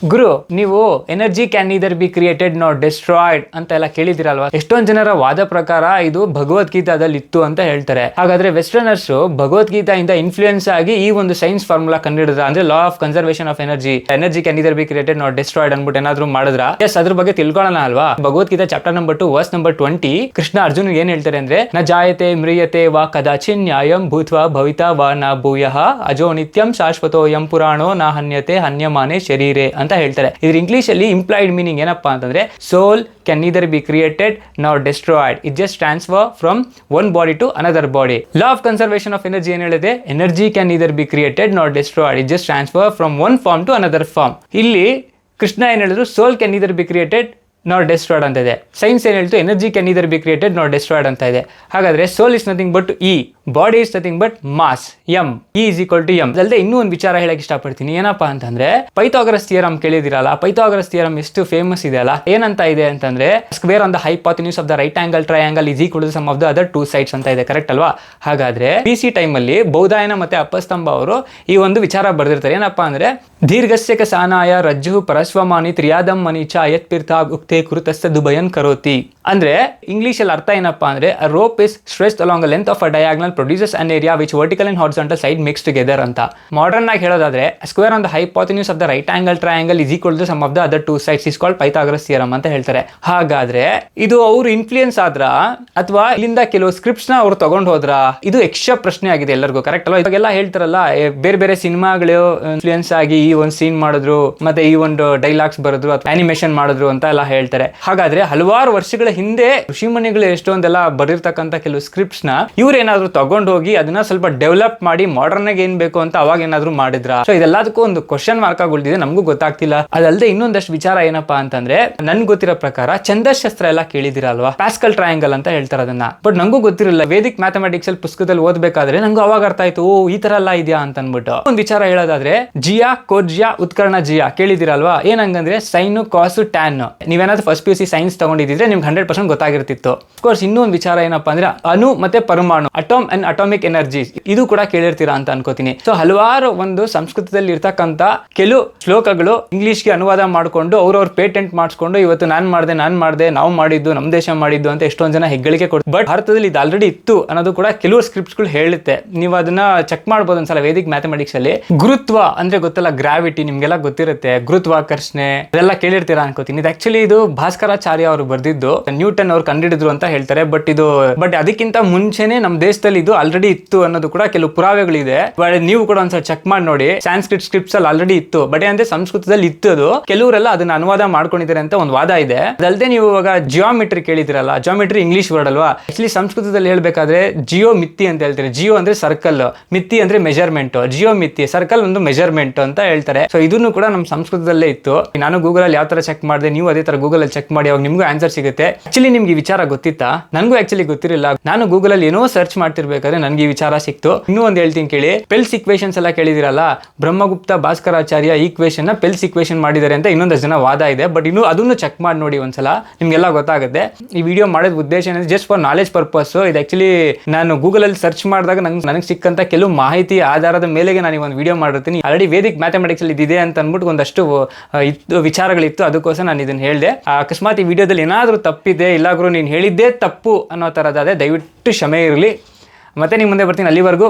ಗುರು, ನೀವು energy can neither be created not destroyed ಅಂತ ಎಲ್ಲ ಕೇಳಿದಿರಲ್ವಾ? ಎಷ್ಟೊಂದು ಜನರ ವಾದ ಪ್ರಕಾರ ಇದು ಭಗವದ್ಗೀತಾದಲ್ಲಿ ಇತ್ತು ಅಂತ ಹೇಳ್ತಾರೆ. ಹಾಗಾದ್ರೆ ವೆಸ್ಟರ್ನರ್ಸ್ ಭಗವದ್ಗೀತೆಯಿಂದ ಇನ್ಫ್ಲೂಯೆನ್ಸ್ ಆಗಿ ಈ ಒಂದು ಸೈನ್ಸ್ ಫಾರ್ಮುಲಾ ಕಂಡಿಡಿದ್ರ, ಅಂದ್ರೆ law of conservation of energy can neither be created not destroyed ಅನ್ಬಿಟ್ಟು ಏನಾದ್ರು ಮಾಡಿದ್ರ? ಎಸ್, ಅದ್ರ ಬಗ್ಗೆ ತಿಳ್ಕೊಳ್ಳೋಣ ಅಲ್ವಾ? Bhagavad Gita chapter number 2 verse number 20 Krishna Arjun ಏನ್ ಹೇಳ್ತಾರೆ ಅಂದ್ರೆ, ನ ಜಾಯತೆ ಮ್ರಿಯತೆ ವಾ ಕದಾಚಿನ್ ನ್ಯಾಯಂ ಭೂತ್ವಾ ಭವಿತಾ ವಾ ನ ಭೂಯಃ ಅಜೋ ನಿತ್ಯಂ ಶಾಶ್ವತೋ ಯಂ ಪುರಾಣೋ ನ ಹನ್ಯತೆ ಹನ್ಯಮಾನೆ ಶರೀರೆ ಅಂತ ಹೇಳ್ತಾರೆ. ಇದ್ರ ಇಂಗ್ಲಿಷ್ ಅಲ್ಲಿ ಇಂಪ್ಲೈಡ್ ಮೀನಿಂಗ್ ಏನಪ್ಪಾ ಅಂತಂದ್ರೆ, soul can neither be created not destroyed, it just transfer from one body to another body. Law of conservation of energy ಏನ್ ಹೇಳಿದೆ? Energy can neither be created not destroyed, it just transfer from one form to another form. ಇಲ್ಲಿ ಕೃಷ್ಣ ಏನ್ ಹೇಳಿದ್ರು? Soul can neither be created not destroyed ಅಂತ ಇದೆ. Science ಏನ್ ಹೇಳ್ತು? Energy can neither be created not destroyed ಅಂತ ಇದೆ. ಹಾಗಾದ್ರೆ ಸೋಲ್ is nothing but E, body is nothing but mass M, E is equal to M. ಅದಲ್ಲದೆ ಇನ್ನೂ ಒಂದು ವಿಚಾರ ಹೇಳಕ್ ಇಷ್ಟಪಡ್ತೀನಿ. ಏನಪ್ಪಾ ಅಂತಂದ್ರೆ, ಪೈಥಾಗರಸ್ ಥಿಯರಂ ಕೇಳಿದಿರಲ್ಲ? ಪೈಥಾಗರಸ್ ಥಿಯರಂ ಎಷ್ಟು ಫೇಮಸ್ ಇದೆ ಅಲ್ಲ? ಏನಂತ ಇದೆ ಅಂತಂದ್ರೆ, square on the hypotenuse of the right angle triangle is equal to sum of the other two sides ಅಂತ ಇದೆ. ಕರೆಕ್ಟ್ ಅಲ್ವಾ? ಹಾಗಾದ್ರೆ BC ಟೈಮ್ ಅಲ್ಲಿ ಬೌಧಾಯನ ಮತ್ತೆ ಅಪ್ಪಸ್ತಂಭ ಅವರು ಈ ಒಂದು ವಿಚಾರ ಬರ್ದಿರ್ತಾರೆ. ಏನಪ್ಪಾ ಅಂದ್ರೆ, ದೀರ್ಘಸ್ಯ ಸಾನಾಯ ರಜ್ಜು ಪರಸ್ವಮಾನಿ ತ್ರಿಯಾದಂ ಮನಿಚ ಯತ್ ಪಿರ್ಥ ಉಕ್ತೆ ಕೃತಸ್ಥ ದುಬಯನ್ ಕರೋತಿ. ಅಂದ್ರೆ ಇಂಗ್ಲಿಷ್ ಅಲ್ಲಿ ಅರ್ಥ ಏನಪ್ಪಾ ಅಂದ್ರೆ, a rope is stretched along a length of a diagonal produces an area which vertical and horizontal side mix together ಅಂತ. ಮಾಡರ್ನ್ ಆಗಿ ಹೇಳೋದಾದ್ರೆ, square on the hypotenuse of the right angle triangle is equal to sum of the other two sides is called Pythagoras theorem ಅಂತ ಹೇಳ್ತಾರೆ. ಹಾಗಾದ್ರೆ ಇದು ಅವ್ರು influence ಆದ್ರ ಅಥವಾ ಇಲ್ಲಿಂದ ಕೆಲವು ಸ್ಕ್ರಿಪ್ಟ್ಸ್ ನ ಅವ್ರು ತಗೊಂಡ್ ಹೋದ್ರ? ಇದು ಯಕ್ಷ ಪ್ರಶ್ನೆ ಆಗಿದೆ ಎಲ್ಲರಿಗೂ. ಕರೆಕ್ಟ್ ಅಲ್ವಾ? ಇವಾಗೆಲ್ಲ ಹೇಳ್ತಾರಲ್ಲ, ಬೇರೆ ಬೇರೆ ಸಿನಿಮಾಗಳು ಇನ್ಫ್ಲೂಯೆನ್ಸ್ ಆಗಿ ಈ ಒಂದು ಸೀನ್ ಮಾಡಿದ್ರು, ಮತ್ತೆ ಈ ಒಂದು ಡೈಲಾಗ್ಸ್ ಬರೆದ್ರು ಅಥವಾ ಅನಿಮೇಷನ್ ಮಾಡಿದ್ರು ಅಂತ ಎಲ್ಲ ಹೇಳ್ತಾರೆ. ಹಾಗಾದ್ರೆ ಹಲವಾರು ವರ್ಷಗಳ ಹಿಂದೆ ಋಷಿಮುನಿಗಳು ಎಷ್ಟೊಂದೆಲ್ಲ ಬರೆದಿರ್ತಕ್ಕಂಥ ಕೆಲವು ಸ್ಕ್ರಿಪ್ಟ್ಸ್ ನ ಇವ್ರು ಏನಾದ್ರು ತಗೊಂಡ್ ಹೋಗಿ ಅದನ್ನ ಸ್ವಲ್ಪ ಡೆವಲಪ್ ಮಾಡಿ ಮಾಡರ್ನ್ ಆಗಿ ಏನ್ ಬೇಕು ಅಂತ ಅವಾಗ ಏನಾದ್ರು ಮಾಡಿದ್ರ? ಸೊ ಇದೆಲ್ಲದಕ್ಕೂ ಒಂದು ಕ್ವಶನ್ ಮಾರ್ಕ್ ಆಗಿ ಉಳಿದಿದೆ, ನಮಗೂ ಗೊತ್ತಾಗ್ತಿಲ್ಲ. ಅದಲ್ಲದೆ ಇನ್ನೊಂದಷ್ಟು ವಿಚಾರ ಏನಪ್ಪಾ ಅಂತಂದ್ರೆ, ನನ್ ಗೊತ್ತಿರೋ ಪ್ರಕಾರ ಛಂದಶಾಸ್ತ್ರ ಎಲ್ಲ ಕೇಳಿದಿರಲ್ವಾ? ಪ್ಯಾಸ್ಕಲ್ ಟ್ರಯಾಂಗಲ್ ಅಂತ ಹೇಳ್ತಾರೆ ಅದನ್ನ. ಬಟ್ ನಂಗೂ ಗೊತ್ತಿರಲಿಲ್ಲ. ವೇದಿಕ್ ಮ್ಯಾಥಮೆಟಿಕ್ಸ್ ಅಲ್ಲಿ ಪುಸ್ತಕದಲ್ಲಿ ಓದ್ಬೇಕಾದ್ರೆ ನಂಗೂ ಅವಾಗ ಅರ್ಥ ಆಯ್ತು, ಓ ಈ ತರ ಎಲ್ಲ ಇದೆಯಾ ಅಂತ ಅನ್ಬಿಟ್ಟು. ಒಂದು ವಿಚಾರ ಹೇಳೋದಾದ್ರೆ, ಜಿಯಾ ಕೋರ್ಜಿಯಾ ಉತ್ಕರ್ಣ ಜಿಯಾ ಕೇಳಿದಿರಲ್ವಾ? ಏನಂಗಂದ್ರೆ ಸೈನು ಕಾಸು ಟ್ಯಾನ್. ನೀವೇನಾದ್ರೂ ಫಸ್ಟ್ PUC ಸೈನ್ಸ್ ತಗೊಂಡಿದ್ರೆ ನಿಮ್ಗೆ 100% ಗೊತ್ತಾಗಿರ್ತಿತ್ತು. ಅಫ್ಕೋರ್ಸ್ ಇನ್ನೂ ಒಂದು ವಿಚಾರ ಏನಪ್ಪಾ ಅಂದ್ರೆ, ಅಣು ಮತ್ತೆ ಪರಮಾಣು, ಅಟೋಮ್ ಅಂಡ್ ಅಟಾಮಿಕ್ ಎನರ್ಜಿ, ಇದು ಕೂಡ ಕೇಳಿರ್ತೀರಾ ಅಂತ ಅನ್ಕೋತೀನಿ. ಸೊ ಹಲವಾರು ಒಂದು ಸಂಸ್ಕೃತದಲ್ಲಿ ಇರ್ತಕ್ಕಂಥ ಕೆಲವು ಶ್ಲೋಕಗಳು ಇಂಗ್ಲಿಷ್ಗೆ ಅನುವಾದ ಮಾಡ್ಕೊಂಡು ಅವ್ರವ್ರ ಪೇಟೆಂಟ್ ಮಾಡಿಸ್ಕೊಂಡು ಇವತ್ತು ನಾನ್ ಮಾಡ್ದೆ ನಾವು ಮಾಡಿದ್ದು, ನಮ್ ದೇಶ ಮಾಡಿದ್ದು ಅಂತ ಎಷ್ಟೊಂದು ಜನ ಹೆಗ್ಗಳಿಕೆ ಕೊಡ್ತಾರೆ. ಬಟ್ ಭಾರತದಲ್ಲಿ ಇದು ಆಲ್ರೆಡಿ ಇತ್ತು ಅನ್ನೋದು ಕೂಡ ಕೆಲವು ಸ್ಕ್ರಿಪ್ಟ್ಸ್ಗಳು ಹೇಳುತ್ತೆ. ನೀವು ಅದನ್ನ ಚೆಕ್ ಮಾಡ್ಬೋದು ಒಂದ್ಸಲ ವೇದಿಕ್ ಮ್ಯಾಥಮೆಟಿಕ್ಸ್ ಅಲ್ಲಿ. ಗುರುತ್ವ ಅಂದ್ರೆ ಗೊತ್ತಲ್ಲ, ಗ್ರಾವಿಟಿ ನಿಮ್ಗೆಲ್ಲ ಗೊತ್ತಿರುತ್ತೆ. ಗುರುತ್ವಾಕರ್ಷಣೆ ಇದೆಲ್ಲ ಕೇಳಿರ್ತೀರಾ ಅನ್ಕೋತೀನಿ. ಇದು ಆಕ್ಚುಲಿ ಇದು ಭಾಸ್ಕರಾಚಾರ್ಯ ಅವರು ಬರ್ದಿದ್ದು, ನ್ಯೂಟನ್ ಅವ್ರು ಕಂಡಿಡಿದ್ರು ಅಂತ ಹೇಳ್ತಾರೆ. ಬಟ್ ಅದಕ್ಕಿಂತ ಮುಂಚೆನೆ ನಮ್ಮ ದೇಶದಲ್ಲಿ ಇದು ಆಲ್ರೆಡಿ ಇತ್ತು ಅನ್ನೋದು ಕೂಡ ಕೆಲವು ಪುರಾವೆಗಳಿದೆ. ನೀವು ಕೂಡ ಒಂದ್ಸಲ ಚೆಕ್ ಮಾಡಿ ನೋಡಿ. ಸಾಂಸ್ಕ್ರಿಟ್ ಸ್ಕ್ರಿಪ್ಟ್ಸ್ ಅಲ್ಲಿ ಆಲ್ರೆಡಿ ಇತ್ತು, ಬಟ್ ಅಂದ್ರೆ ಸಂಸ್ಕೃತದಲ್ಲಿ ಇತ್ತು. ಅದು ಕೆಲವರೆಲ್ಲ ಅದನ್ನ ಅನುವಾದ ಮಾಡ್ಕೊಂಡಿದ್ದಾರೆ ಅಂತ ಒಂದು ವಾದ ಇದೆ. ಅದಲ್ಲದೆ ನೀವು ಇವಾಗ ಜಿಯೋಮೆಟ್ರಿ ಕೇಳಿದಿರಲ್ಲ? ಜಿಯೋಮೆಟ್ರಿ ಇಂಗ್ಲಿಷ್ ವರ್ಡ್ ಅಲ್ವಾ? ಆಕ್ಚುಲಿ ಸಂಸ್ಕೃತದಲ್ಲಿ ಹೇಳ್ಬೇಕಾದ್ರೆ ಜಿಯೋ ಮಿತಿ ಅಂತ ಹೇಳ್ತಾರೆ. ಜಿಯೋ ಅಂದ್ರೆ ಸರ್ಕಲ್, ಮಿತಿ ಅಂದ್ರೆ ಮೆಜರ್ಮೆಂಟ್. ಜಿಯೋ ಮಿತಿ, ಸರ್ಕಲ್ ಒಂದು ಮೆಜರ್ಮೆಂಟ್ ಅಂತ ಹೇಳ್ತಾರೆ. ಸೊ ಇದನ್ನು ಕೂಡ ನಮ್ಮ ಸಂಸ್ಕೃತದಲ್ಲೇ ಇತ್ತು. ನಾನು ಗೂಗಲ್ ಅಲ್ಲಿ ಯಾವ ತರ ಚೆಕ್ ಮಾಡಿದೆ, ನೀವು ಅದೇ ತರ ಗೂಗಲ್ ಅಲ್ಲಿ ಚೆಕ್ ಮಾಡಿ, ಅವಾಗ ನಿಮ್ಗೂ ಆನ್ಸರ್ ಸಿಗುತ್ತೆ. ಆಕ್ಚುಲಿ ನಿಮ್ಗೆ ಈ ವಿಚಾರ ಗೊತ್ತಿತ್ತಾ? ನನಗೂ ಆಕ್ಚುಲಿ ಗೊತ್ತಿರಲಿಲ್ಲ. ನಾನು ಗೂಗಲ್ ಅಲ್ಲಿ ಏನೋ ಸರ್ಚ್ ಮಾಡ್ತಿರ್ಬೇಕಾದ್ರೆ ನನ್ಗೆ ಈ ವಿಚಾರ ಸಿಕ್ತು. ಇನ್ನೂ ಒಂದು ಹೇಳ್ತೀನಿ ಕೇಳಿ. ಪೆಲ್ಸ್ ಇಕ್ವೇಷನ್ಸ್ ಎಲ್ಲ ಕೇಳಿದಿರಲ್ಲ? ಬ್ರಹ್ಮಗುಪ್ತ ಭಾಸ್ಕರಾಚಾರ್ಯ ಈಕ್ವೇಷನ್ ನ ಪೆಲ್ಸ್ ಇಕ್ವೇಷನ್ ಮಾಡಿದ್ದಾರೆ ಅಂತ ಇನ್ನೊಂದಷ್ಟು ಜನ ವಾದ ಇದೆ. ಬಟ್ ಇನ್ನು ಅದನ್ನು ಚೆಕ್ ಮಾಡಿ ನೋಡಿ ಒಂದ್ಸಲ, ನಿಮ್ಗೆಲ್ಲ ಗೊತ್ತಾಗುತ್ತೆ. ಈ ವಿಡಿಯೋ ಮಾಡೋದ್ ಉದ್ದೇಶ ಏನಂದ್ರೆ ಜಸ್ಟ್ ಫಾರ್ ನಾಲೆಜ್ ಪರ್ಪಸ್. ಇದು ಆಕ್ಚುಲಿ ನಾನು ಗೂಗಲ್ ಅಲ್ಲಿ ಸರ್ಚ್ ಮಾಡಿದಾಗ ನನಗೆ ಸಿಕ್ಕಂತ ಕೆಲವು ಮಾಹಿತಿ ಆಧಾರದ ಮೇಲೆಗೆ ನಾನು ಈ ಒಂದು ವಿಡಿಯೋ ಮಾಡಿರ್ತೀನಿ. ಆಲ್ರೆಡಿ ವೇದಿಕ್ ಮ್ಯಾಥಮೆಟಿಕ್ಸ್ ಅಲ್ಲಿ ಇದಿದೆ ಅಂತ ಅಂದ್ಬಿಟ್ಟು ಒಂದಷ್ಟು ವಿಚಾರಗಳಿತ್ತು, ಅದಕ್ಕೋಸ್ಕರ ನಾನು ಇದನ್ನ ಹೇಳಿದೆ. ಅಕಸ್ಮಾತ್ ಈ ವಿಡಿಯೋದಲ್ಲಿ ಏನಾದರೂ ತಪ್ಪಿದೆ, ಇಲ್ಲಾಗ್ರೂ ನೀನು ಹೇಳಿದ್ದೇ ತಪ್ಪು ಅನ್ನೋ ಥರದಾದ್ರೆ ದಯವಿಟ್ಟು ಕ್ಷಮೆ ಇರಲಿ. ಮತ್ತೆ ನಿಮ್ಮ ಮುಂದೆ ಬರ್ತೀನಿ. ಅಲ್ಲಿವರೆಗೂ